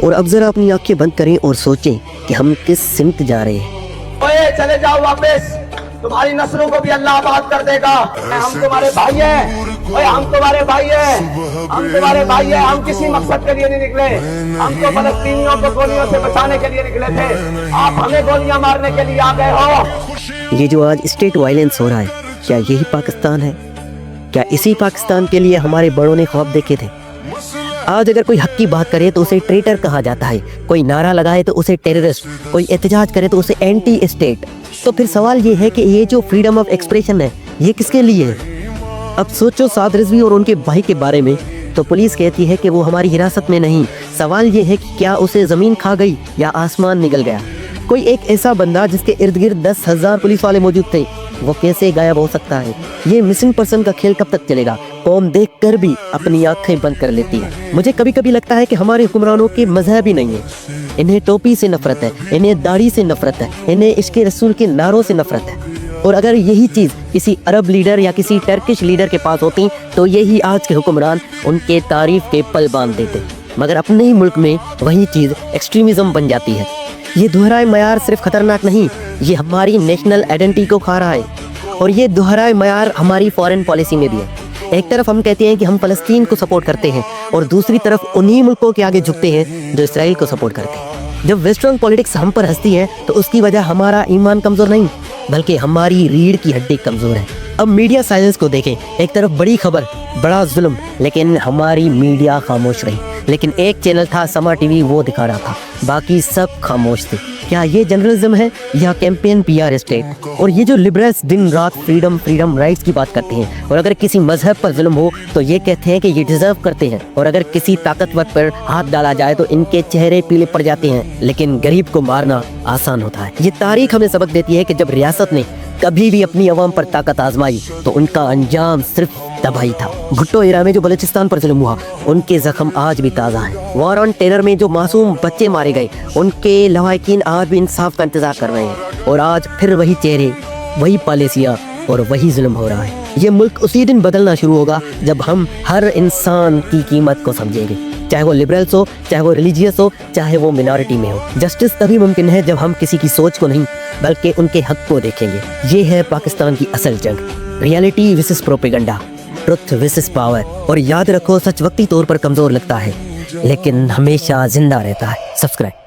اور اب ذرا اپنی آنکھیں بند کریں اور سوچیں کہ ہم کس سمت جا رہے ہیں۔ اوے چلے جاؤ واپس، تمہاری نسلوں کو بھی اللہ آباد کر دے گا۔ ہم تمہارے بھائی ہیں، اوے ہم تمہارے بھائی ہیں، ہم تمہارے بھائی ہیں۔ ہم کسی مقصد کے لیے نہیں نکلے، ہم تو فلسطینیوں کو گولیوں سے بچانے کے لیے نکلے تھے، آپ ہمیں گولیاں مارنے کے لیے آ گئے ہو۔ یہ جو آج اسٹیٹ وائلنس ہو رہا ہے، کیا یہی پاکستان ہے؟ کیا اسی پاکستان کے لیے ہمارے بڑوں نے خواب دیکھے تھے؟ آج اگر کوئی حق کی بات کرے تو اسے ٹریٹر کہا جاتا ہے، کوئی نعرہ لگائے تو اسے ٹیررسٹ، کوئی احتجاج کرے تو اسے اینٹی اسٹیٹ۔ تو پھر سوال یہ ہے کہ یہ جو فریڈم آف ایکسپریشن ہے یہ کس کے لیے ہے؟ اب سوچو سعد رضوی اور ان کے بھائی کے بارے میں، تو پولیس کہتی ہے کہ وہ ہماری حراست میں نہیں۔ سوال یہ ہے کہ کیا اسے زمین کھا گئی یا آسمان نگل گیا؟ کوئی ایک ایسا بندہ جس کے ارد گرد 10,000 پولیس والے موجود تھے، وہ کیسے غائب ہو سکتا ہے؟ یہ مسنگ پرسن کا کھیل کب تک چلے گا؟ قوم دیکھ کر بھی اپنی آنکھیں بند کر لیتی ہے۔ مجھے کبھی کبھی لگتا ہے کہ ہمارے حکمرانوں کے مذہب ہی نہیں ہے، انہیں ٹوپی سے نفرت ہے، انہیں داڑھی سے نفرت ہے، انہیں عشق رسول کے نعروں سے نفرت ہے۔ اور اگر یہی چیز کسی عرب لیڈر یا کسی ٹرکش لیڈر کے پاس ہوتی تو یہی آج کے حکمران ان کے تعریف کے پل باندھ دیتے، مگر اپنے ہی ملک میں وہی چیز ایکسٹریمزم بن جاتی ہے۔ یہ دوہرائے معیار صرف خطرناک نہیں، یہ ہماری نیشنل آئیڈینٹی کو کھا رہا ہے، اور یہ دوہرائے معیار ہماری فارن پالیسی میں بھی ہے۔ ایک طرف ہم کہتے ہیں کہ ہم فلسطین کو سپورٹ کرتے ہیں، اور دوسری طرف انہی ملکوں کے آگے جھکتے ہیں جو اسرائیل کو سپورٹ کرتے ہیں۔ جب ویسٹرن پولیٹکس ہم پر ہنستی ہے تو اس کی وجہ ہمارا ایمان کمزور نہیں، بلکہ ہماری ریڑھ کی ہڈی کمزور ہے۔ اب میڈیا سائلنس کو دیکھیں، ایک طرف بڑی خبر، بڑا ظلم، لیکن ہماری میڈیا خاموش رہی۔ لیکن ایک چینل تھا سما ٹی وی، وہ دکھا رہا تھا، باقی سب خاموش تھے۔ کیا یہ جرنلزم ہے یا کیمپین پی آر اسٹیٹ؟ اور یہ جو لبرلز دن رات فریڈم رائٹس کی بات کرتے ہیں، اور اگر کسی مذہب پر ظلم ہو تو یہ کہتے ہیں کہ یہ ڈیزرو کرتے ہیں، اور اگر کسی طاقتور پر ہاتھ ڈالا جائے تو ان کے چہرے پیلے پڑ جاتے ہیں، لیکن غریب کو مارنا آسان ہوتا ہے۔ یہ تاریخ ہمیں سبق دیتی ہے کہ جب ریاست نے کبھی بھی اپنی عوام پر طاقت آزمائی تو ان کا انجام صرف تباہی تھا۔ بھٹو ایرا میں جو بلوچستان پر ظلم ہوا، ان کے زخم آج بھی تازہ ہیں۔ وار آن ٹیرر میں جو معصوم بچے مارے گئے، ان کے لواحقین آج بھی انصاف کا انتظار کر رہے ہیں، اور آج پھر وہی چہرے، وہی پالیسیاں اور وہی ظلم ہو رہا ہے۔ یہ ملک اسی دن بدلنا شروع ہوگا جب ہم ہر انسان کی قیمت کو سمجھیں گے، چاہے وہ لبرلس ہو، چاہے وہ ریلیجیس ہو، چاہے وہ منارٹی میں ہو۔ جسٹس تبھی ممکن ہے جب ہم کسی کی سوچ کو نہیں بلکہ ان کے حق کو دیکھیں گے۔ یہ ہے پاکستان کی اصل جنگ، reality versus propaganda, truth versus power. اور یاد رکھو، سچ وقتی طور پر کمزور لگتا ہے لیکن ہمیشہ زندہ رہتا ہے۔ سبسکرائب۔